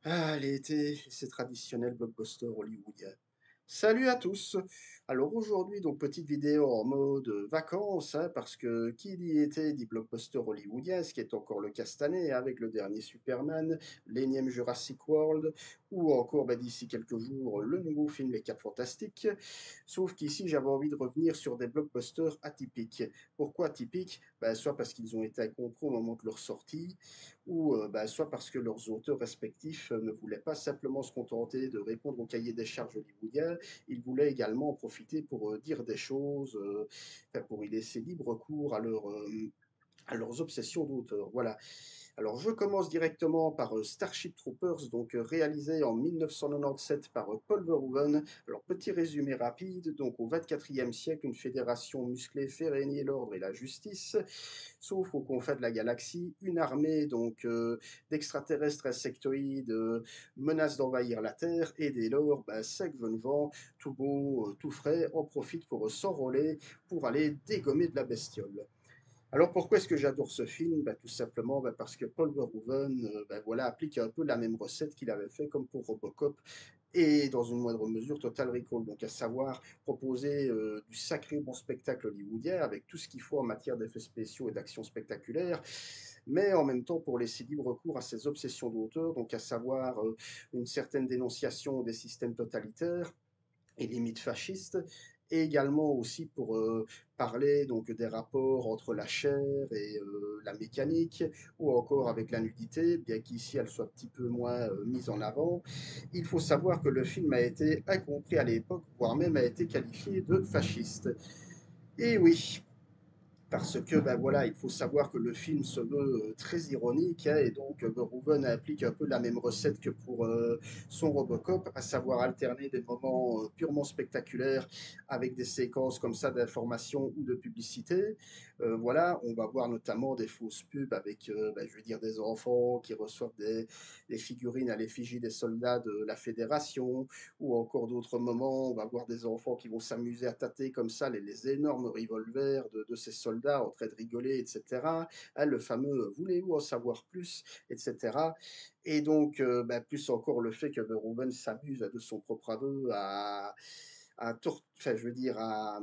Ah, l'été, ces traditionnels blockbusters hollywoodiens. Salut à tous! Alors aujourd'hui, donc petite vidéo en mode vacances, hein, parce que qui dit été dit blockbuster hollywoodien, ce qui est encore le cas cette année, hein, avec le dernier Superman, l'énième Jurassic World, ou encore bah, d'ici quelques jours le nouveau film Les Quatre Fantastiques. Sauf qu'ici, j'avais envie de revenir sur des blockbusters atypiques. Pourquoi atypiques? Bah, soit parce qu'ils ont été incompris au moment de leur sortie, ou bah, soit parce que leurs auteurs respectifs ne voulaient pas simplement se contenter de répondre au cahier des charges hollywoodien, ils voulaient également en profiter pour dire des choses, enfin, pour y laisser libre cours à leurs obsessions d'auteur. Voilà. Alors, je commence directement par Starship Troopers, donc réalisé en 1997 par Paul Verhoeven. Alors, petit résumé rapide. Donc, au 24e siècle, une fédération musclée fait régner l'ordre et la justice. Sauf aux confins de la galaxie, une armée donc d'extraterrestres insectoïdes menace d'envahir la Terre et dès lors, bah, Sec Venevent, tout beau, tout frais, en profite pour s'enrôler pour aller dégommer de la bestiole. Alors pourquoi est-ce que j'adore ce film? Bah, tout simplement bah, parce que Paul Verhoeven bah, voilà, applique un peu la même recette qu'il avait fait comme pour Robocop et dans une moindre mesure Total Recall, donc à savoir proposer du sacré bon spectacle hollywoodien avec tout ce qu'il faut en matière d'effets spéciaux et d'actions spectaculaires, mais en même temps pour laisser libre cours à ses obsessions d'auteur, donc à savoir une certaine dénonciation des systèmes totalitaires, et limite fasciste, et également aussi pour parler donc des rapports entre la chair et la mécanique, ou encore avec la nudité, bien qu'ici elle soit un petit peu moins mise en avant. Il faut savoir que le film a été incompris à l'époque, voire même a été qualifié de fasciste. Et oui, parce que ben voilà, il faut savoir que le film se veut très ironique, hein, et donc Verhoeven applique un peu la même recette que pour son Robocop, à savoir alterner des moments purement spectaculaires avec des séquences comme ça d'information ou de publicité. Voilà, on va voir notamment des fausses pubs avec, ben, je veux dire, des enfants qui reçoivent des figurines à l'effigie des soldats de la Fédération, ou encore d'autres moments, on va voir des enfants qui vont s'amuser à tâter comme ça les énormes revolvers de ces soldats en train de rigoler, etc. Hein, le fameux voulez-vous en savoir plus, etc. Et donc, bah, plus encore le fait que Verhoeven s'amuse de son propre aveu enfin, je veux dire, à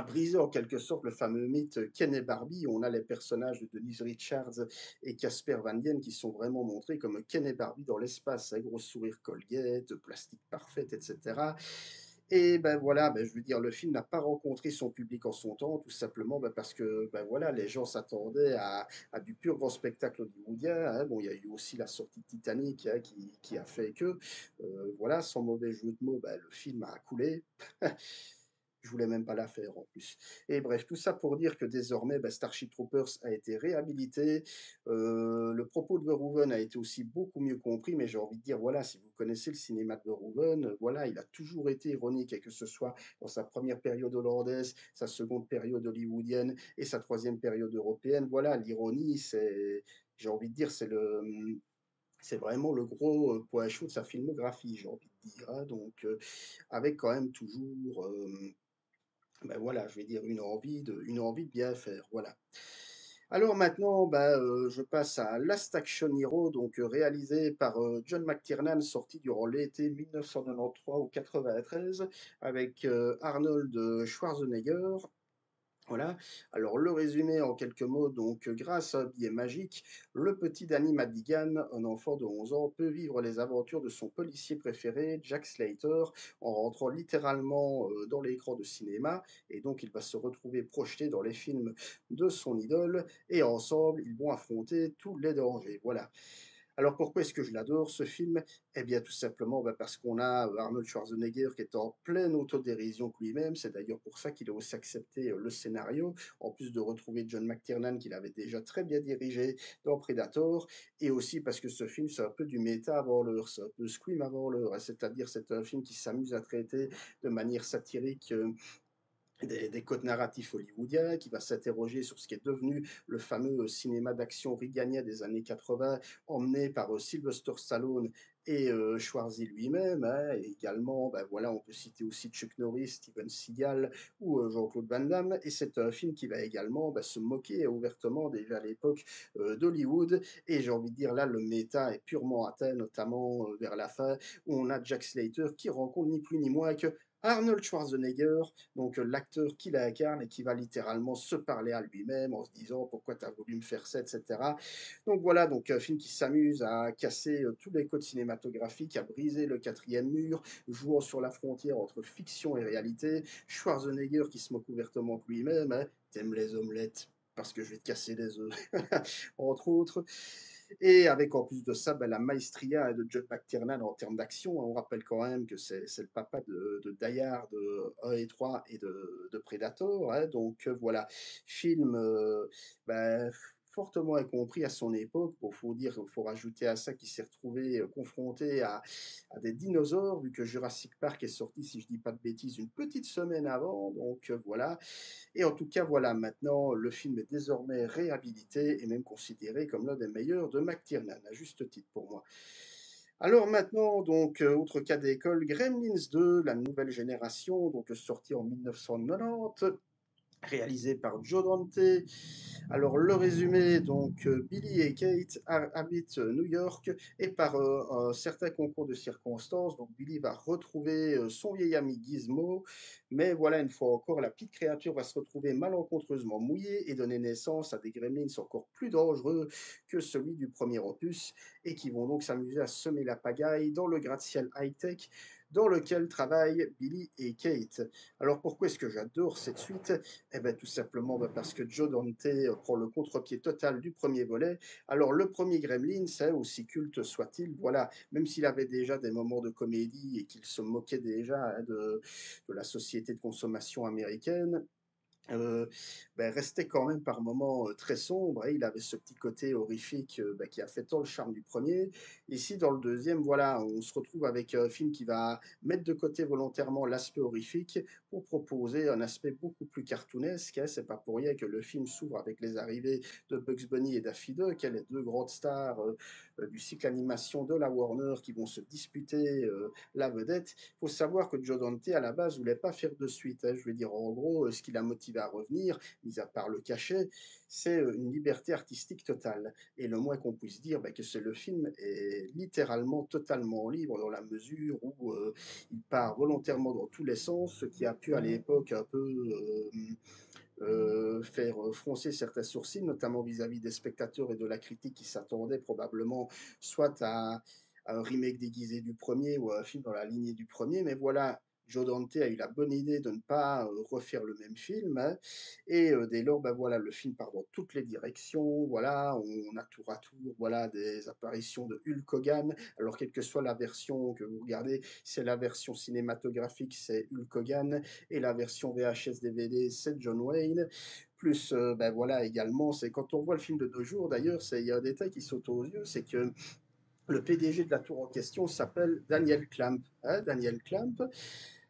briser en quelque sorte le fameux mythe Ken et Barbie, où on a les personnages de Denise Richards et Casper Van Dien qui sont vraiment montrés comme Ken et Barbie dans l'espace, un gros sourire Colgate, plastique parfaite, etc. Et ben voilà, ben, je veux dire, le film n'a pas rencontré son public en son temps, tout simplement ben, parce que ben voilà, les gens s'attendaient à du pur grand spectacle hollywoodien, hein. Bon, il y a eu aussi la sortie de Titanic, hein, qui a fait que, voilà, sans mauvais jeu de mots, ben, le film a coulé. Je voulais même pas la faire en plus. Et bref, tout ça pour dire que désormais, bah, Starship Troopers a été réhabilité. Le propos de Verhoeven a été aussi beaucoup mieux compris, mais j'ai envie de dire, voilà, si vous connaissez le cinéma de Verhoeven, voilà, il a toujours été ironique, et que ce soit dans sa première période hollandaise, sa seconde période hollywoodienne et sa troisième période européenne. Voilà, l'ironie, j'ai envie de dire, c'est vraiment le gros point chaud de sa filmographie, j'ai envie de dire, hein. Donc, avec quand même toujours ben voilà, je vais dire une envie de bien faire, voilà. Alors maintenant, bah, je passe à Last Action Hero, donc réalisé par John McTiernan, sorti durant l'été 1993 ou 93, avec Arnold Schwarzenegger. Voilà. Alors, le résumé en quelques mots, donc, grâce à un billet magique, le petit Danny Madigan, un enfant de 11 ans, peut vivre les aventures de son policier préféré, Jack Slater, en rentrant littéralement dans l'écran de cinéma, et donc il va se retrouver projeté dans les films de son idole, et ensemble, ils vont affronter tous les dangers. Voilà. Alors pourquoi est-ce que je l'adore ce film? Eh bien tout simplement bah, parce qu'on a Arnold Schwarzenegger qui est en pleine autodérision que lui-même, c'est d'ailleurs pour ça qu'il a aussi accepté le scénario, en plus de retrouver John McTiernan qu'il avait déjà très bien dirigé dans Predator, et aussi parce que ce film c'est un peu du méta avant l'heure, c'est un peu Scream avant l'heure, hein, c'est-à-dire c'est un film qui s'amuse à traiter de manière satirique des codes narratifs hollywoodiens, qui va s'interroger sur ce qui est devenu le fameux cinéma d'action reaganien des années 80, emmené par Sylvester Stallone et Schwarzy lui-même. Hein. Et également, ben voilà, on peut citer aussi Chuck Norris, Steven Seagal ou Jean-Claude Van Damme. Et c'est un film qui va également se moquer ouvertement déjà à l'époque d'Hollywood. Et j'ai envie de dire, là, le méta est purement atteint, notamment vers la fin, où on a Jack Slater qui rencontre ni plus ni moins que Arnold Schwarzenegger, donc l'acteur qui l'incarne et qui va littéralement se parler à lui-même en se disant pourquoi tu as voulu me faire ça, etc. Donc voilà, donc un film qui s'amuse à casser tous les codes cinématographiques, à briser le quatrième mur, jouant sur la frontière entre fiction et réalité. Schwarzenegger qui se moque ouvertement de lui-même, hein, t'aimes les omelettes parce que je vais te casser les œufs, entre autres. Et avec en plus de ça, ben, la maestria de John McTiernan en termes d'action. On rappelle quand même que c'est le papa de Die Hard 1 et 3 et de Predator. Hein. Donc voilà, film ben, fortement incompris à son époque. Bon, faut dire, faut rajouter à ça qu'il s'est retrouvé confronté à des dinosaures, vu que Jurassic Park est sorti, si je dis pas de bêtises, une petite semaine avant. Donc voilà, et en tout cas, voilà, maintenant, le film est désormais réhabilité et même considéré comme l'un des meilleurs de McTiernan, à juste titre pour moi. Alors maintenant, donc, autre cas d'école, Gremlins 2, la nouvelle génération, donc sorti en 1990, réalisé par Joe Dante. Alors le résumé, donc Billy et Kate habitent New York et par un certain concours de circonstances, donc Billy va retrouver son vieil ami Gizmo, mais voilà, une fois encore, la petite créature va se retrouver malencontreusement mouillée et donner naissance à des gremlins encore plus dangereux que celui du premier opus et qui vont donc s'amuser à semer la pagaille dans le gratte-ciel high-tech dans lequel travaillent Billy et Kate. Alors pourquoi est-ce que j'adore cette suite? Eh bien, tout simplement parce que Joe Dante prend le contre-pied total du premier volet. Alors, le premier Gremlins, hein, aussi culte soit-il, voilà, même s'il avait déjà des moments de comédie et qu'il se moquait déjà hein, de la société de consommation américaine, euh, ben, restait quand même par moments très sombre. Et il avait ce petit côté horrifique ben, qui a fait tant le charme du premier. Ici, dans le deuxième, voilà, on se retrouve avec un film qui va mettre de côté volontairement l'aspect horrifique pour proposer un aspect beaucoup plus cartoonesque. Hein. C'est pas pour rien que le film s'ouvre avec les arrivées de Bugs Bunny et Daffy Duck, hein, les deux grandes stars du cycle animation de la Warner qui vont se disputer la vedette. Il faut savoir que Joe Dante, à la base, voulait pas faire de suite. Hein. Je veux dire, en gros, ce qui l'a motivé à revenir, mis à part le cachet, c'est une liberté artistique totale. Et le moins qu'on puisse dire, bah, que c'est le film est littéralement totalement libre dans la mesure où il part volontairement dans tous les sens, ce qui a pu à l'époque un peu faire froncer certains sourcils, notamment vis-à-vis des spectateurs et de la critique qui s'attendaient probablement soit à un remake déguisé du premier ou à un film dans la lignée du premier. Mais voilà, Joe Dante a eu la bonne idée de ne pas refaire le même film. Hein, et dès lors, ben voilà, le film part dans toutes les directions. Voilà, on a tour à tour voilà, des apparitions de Hulk Hogan. Alors, quelle que soit la version que vous regardez, c'est la version cinématographique, c'est Hulk Hogan et la version VHS DVD, c'est John Wayne. Plus, ben voilà, également, c'est quand on voit le film de nos jours, d'ailleurs, il y a un détail qui saute aux yeux, c'est que le PDG de la tour en question s'appelle Daniel Clamp. Hein, Daniel Clamp.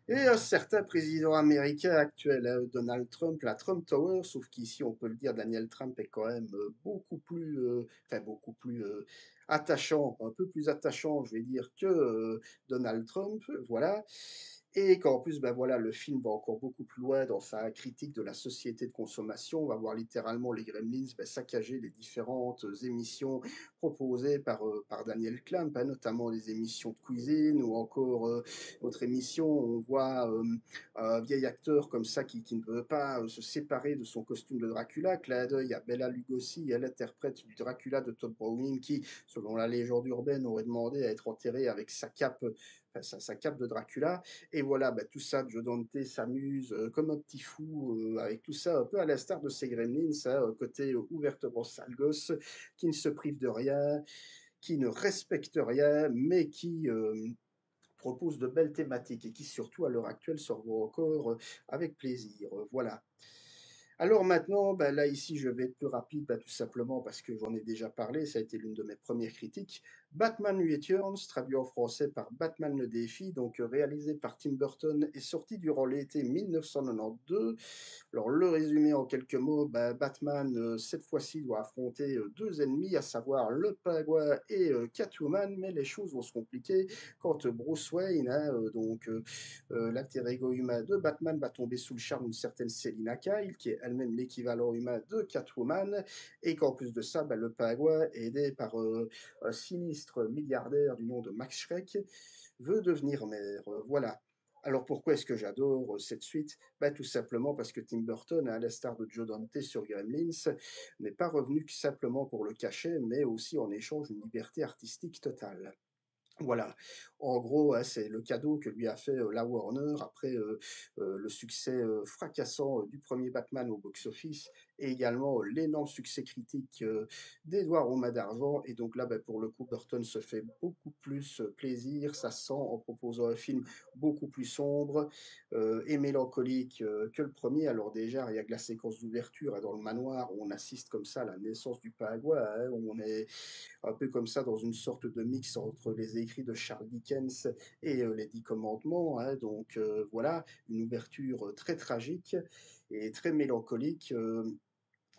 Et un certain président américain actuel, hein, Donald Trump, la Trump Tower, sauf qu'ici, on peut le dire, Daniel Trump est quand même beaucoup plus attachant, un peu plus attachant, je vais dire, que Donald Trump, voilà. Et qu'en plus, ben voilà, le film va encore beaucoup plus loin dans sa critique de la société de consommation. On va voir littéralement les Gremlins ben, saccager les différentes émissions proposées par Daniel Clamp, hein, notamment les émissions de cuisine ou encore autre émission. On voit un vieil acteur comme ça qui ne veut pas se séparer de son costume de Dracula. Clin d'œil à Bela Lugosi, elle interprète du Dracula de Todd Browning qui, selon la légende urbaine, aurait demandé à être enterré avec sa cape, enfin, sa cape de Dracula. Et voilà, bah, tout ça, Joe Dante s'amuse comme un petit fou avec tout ça, un peu à l'instar de ses Gremlins, hein, côté ouvertement sale gosse, qui ne se prive de rien, qui ne respecte rien, mais qui propose de belles thématiques et qui surtout à l'heure actuelle se revoit encore avec plaisir. Voilà. Alors maintenant, bah, là ici je vais être plus rapide, bah, tout simplement parce que j'en ai déjà parlé, ça a été l'une de mes premières critiques. Batman Returns, traduit en français par Batman le défi, donc réalisé par Tim Burton et sorti durant l'été 1992. Alors le résumé en quelques mots, bah, Batman cette fois-ci doit affronter deux ennemis, à savoir le Pingouin et Catwoman, mais les choses vont se compliquer quand Bruce Wayne, hein, l'alter ego humain de Batman, va tomber sous le charme d'une certaine Selina Kyle, qui est elle-même l'équivalent humain de Catwoman, et qu'en plus de ça, bah, le Pingouin, aidé par un sinistre milliardaire du nom de Max Schreck, veut devenir maire. Voilà. Alors pourquoi est-ce que j'adore cette suite? Bah, tout simplement parce que Tim Burton, à l'instar de Joe Dante sur Gremlins, n'est pas revenu que simplement pour le cachet, mais aussi en échange d'une liberté artistique totale. Voilà, en gros, ouais, c'est le cadeau que lui a fait la Warner après le succès fracassant du premier Batman au box-office et également l'énorme succès critique d'Edouard aux mains d'argent. Et donc là, ben, pour le coup, Burton se fait beaucoup plus plaisir, ça sent, en proposant un film beaucoup plus sombre et mélancolique que le premier. Alors déjà, il y a que la séquence d'ouverture hein, dans le manoir où on assiste comme ça à la naissance du Pagua, hein, où on est un peu comme ça dans une sorte de mix entre les écrits de Charles Dickens et les Dix Commandements. Hein. Donc voilà, une ouverture très tragique et très mélancolique.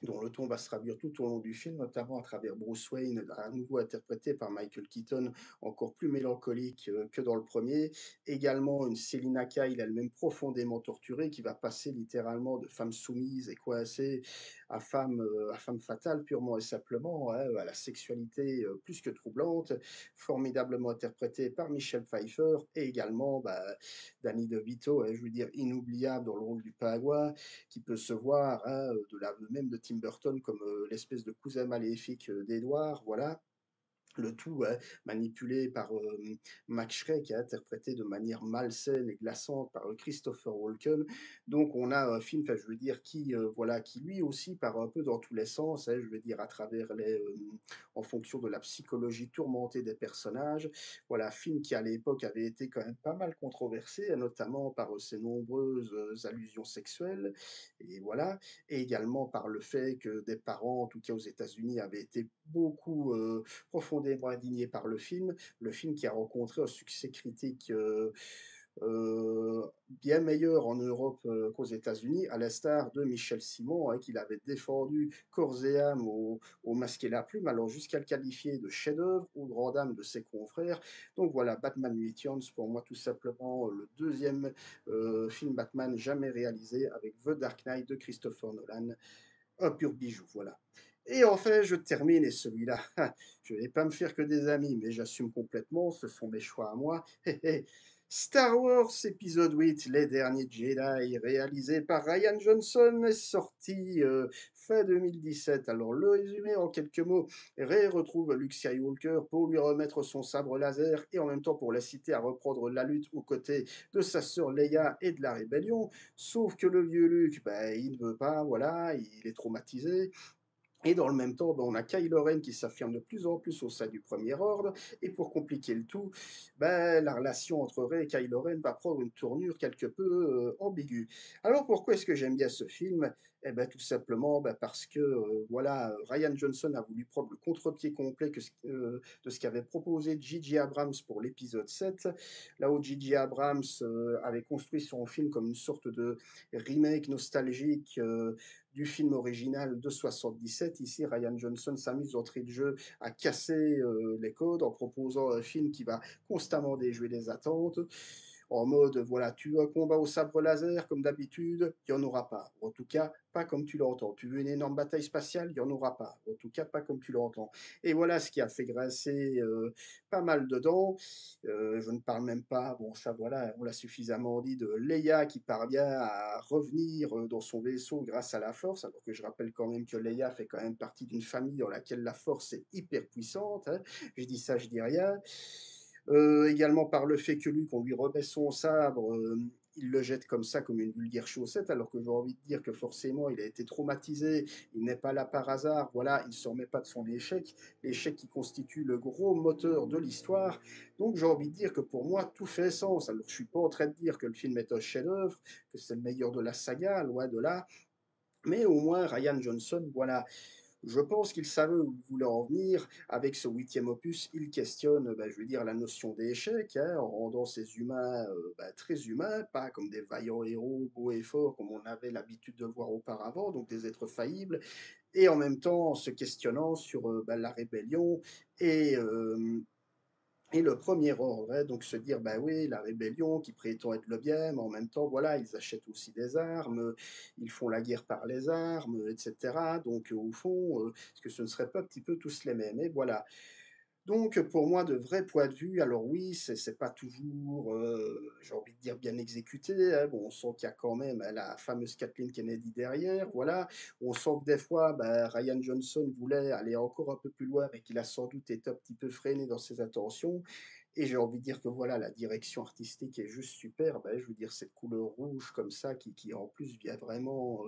Dont le ton va se traduire tout au long du film, notamment à travers Bruce Wayne, à nouveau interprété par Michael Keaton, encore plus mélancolique que dans le premier. Également une Selina Kyle, elle-même profondément torturée, qui va passer littéralement de femme soumise et coincée à femme fatale, purement et simplement, hein, à la sexualité plus que troublante, formidablement interprétée par Michelle Pfeiffer, et également bah, Danny DeVito, je veux dire inoubliable dans le rôle du Pagua, qui peut se voir hein, de l'aveu même de Tim Burton comme l'espèce de cousin maléfique d'Edward, voilà. Le tout manipulé par Max Schreck, interprété de manière malsaine et glaçante par Christopher Walken. Donc on a un film, enfin, je veux dire, voilà, qui lui aussi part un peu dans tous les sens, hein, je veux dire, à travers en fonction de la psychologie tourmentée des personnages. Voilà, film qui à l'époque avait été quand même pas mal controversé, hein, notamment par ses nombreuses allusions sexuelles, et voilà, et également par le fait que des parents, en tout cas aux États-Unis, avaient été beaucoup profondément indigné par le film qui a rencontré un succès critique bien meilleur en Europe qu'aux États-Unis, à l'instar de Michel Simon, hein, qu'il avait défendu corps et âme au Masque et la Plume, alors jusqu'à le qualifier de chef-d'œuvre ou grand dame de ses confrères. Donc voilà, Batman Returns, pour moi tout simplement le deuxième film Batman jamais réalisé avec The Dark Knight de Christopher Nolan, un pur bijou, voilà. Et enfin, je termine, et celui-là, je ne vais pas me faire que des amis, mais j'assume complètement, ce sont mes choix à moi. Star Wars épisode 8, Les Derniers Jedi, réalisé par Ryan Johnson, est sorti fin 2017. Alors, le résumé en quelques mots, Rey retrouve Luke Skywalker pour lui remettre son sabre laser et en même temps pour l'inciter à reprendre la lutte aux côtés de sa sœur Leia et de la rébellion. Sauf que le vieux Luke, ben, il ne veut pas, voilà, il est traumatisé. Et dans le même temps, ben, on a Kylo Ren qui s'affirme de plus en plus au sein du Premier Ordre. Et pour compliquer le tout, ben, la relation entre Rey et Kylo Ren va prendre une tournure quelque peu ambiguë. Alors pourquoi est-ce que j'aime bien ce film? Eh ben, tout simplement ben, parce que voilà, Ryan Johnson a voulu prendre le contre-pied complet de ce qu'avait proposé J.J. Abrams pour l'épisode 7. Là où J.J. Abrams avait construit son film comme une sorte de remake nostalgique du film original de 77. Ici, Ryan Johnson s'amuse d'entrée de jeu à casser les codes en proposant un film qui va constamment déjouer les attentes. En mode, voilà, tu veux un combat au sabre laser comme d'habitude, il n'y en aura pas. En tout cas, pas comme tu l'entends. Tu veux une énorme bataille spatiale, il n'y en aura pas. En tout cas, pas comme tu l'entends. Et voilà ce qui a fait grincer pas mal dedans. Je ne parle même pas, bon ça voilà, on l'a suffisamment dit, de Leia qui parvient à revenir dans son vaisseau grâce à la force, alors que je rappelle quand même que Leia fait quand même partie d'une famille dans laquelle la force est hyper puissante. Hein. Je dis ça, je dis rien. Également par le fait que lui, qu'on lui remet son sabre, il le jette comme ça, comme une vulgaire chaussette, alors que j'ai envie de dire que forcément, il a été traumatisé, il n'est pas là par hasard, voilà, il ne se remet pas de son échec, l'échec qui constitue le gros moteur de l'histoire. Donc j'ai envie de dire que pour moi, tout fait sens. Alors je ne suis pas en train de dire que le film est un chef-d'œuvre, que c'est le meilleur de la saga, loin de là, Mais au moins, Ryan Johnson, voilà, je pense qu'il savait où il voulait en venir. Avec ce huitième opus, il questionne, bah, je veux dire, la notion d'échec, hein, en rendant ces humains bah, très humains, pas comme des vaillants héros beaux et forts comme on avait l'habitude de voir auparavant, donc des êtres faillibles, et en même temps en se questionnant sur bah, la rébellion et, et le premier ordre, hein, donc se dire, bah oui, la rébellion qui prétend être le bien, mais en même temps, voilà, ils achètent aussi des armes, ils font la guerre par les armes, etc. Donc, au fond, est-ce que ce ne serait pas un petit peu tous les mêmes? Et voilà. Donc, pour moi, de vrais points de vue, alors oui, c'est pas toujours, j'ai envie de dire, bien exécuté, hein. Bon, on sent qu'il y a quand même, la fameuse Kathleen Kennedy derrière, voilà. On sent que des fois, bah, Ryan Johnson voulait aller encore un peu plus loin, mais qu'il a sans doute été un petit peu freiné dans ses intentions. Et j'ai envie de dire que voilà, la direction artistique est juste super. Bah, je veux dire, cette couleur rouge comme ça, qui en plus vient vraiment,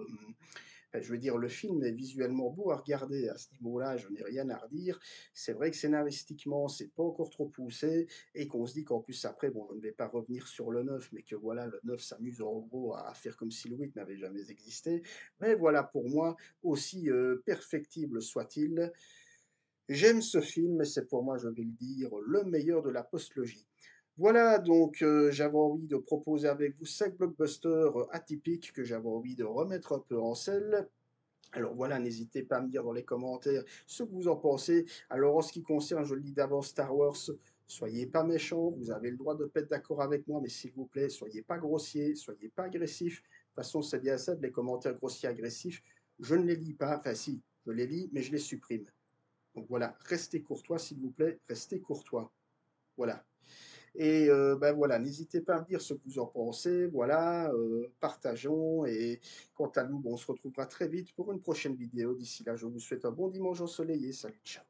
enfin, je veux dire, le film est visuellement beau à regarder. À ce niveau-là, je n'ai rien à redire. C'est vrai que scénaristiquement, c'est pas encore trop poussé et qu'on se dit qu'en plus après, bon, je ne vais pas revenir sur le 9, mais que voilà, le 9 s'amuse en gros à faire comme si le 8 n'avait jamais existé. Mais voilà, pour moi, aussi perfectible soit-il, j'aime ce film et c'est pour moi, je vais le dire, le meilleur de la postlogie. Voilà, donc j'avais envie de proposer avec vous 5 blockbusters atypiques que j'avais envie de remettre un peu en selle. Alors voilà, n'hésitez pas à me dire dans les commentaires ce que vous en pensez. Alors en ce qui concerne, je le dis d'avance, Star Wars, soyez pas méchants, vous avez le droit de pas être d'accord avec moi, mais s'il vous plaît, soyez pas grossiers, soyez pas agressifs. De toute façon, c'est bien ça, les commentaires grossiers agressifs, je ne les lis pas, enfin si, je les lis, mais je les supprime. Donc voilà, restez courtois, s'il vous plaît, restez courtois. Voilà. Et ben voilà, n'hésitez pas à me dire ce que vous en pensez. Voilà, partageons. Et quant à nous, bon, on se retrouvera très vite pour une prochaine vidéo. D'ici là, je vous souhaite un bon dimanche ensoleillé. Salut, ciao.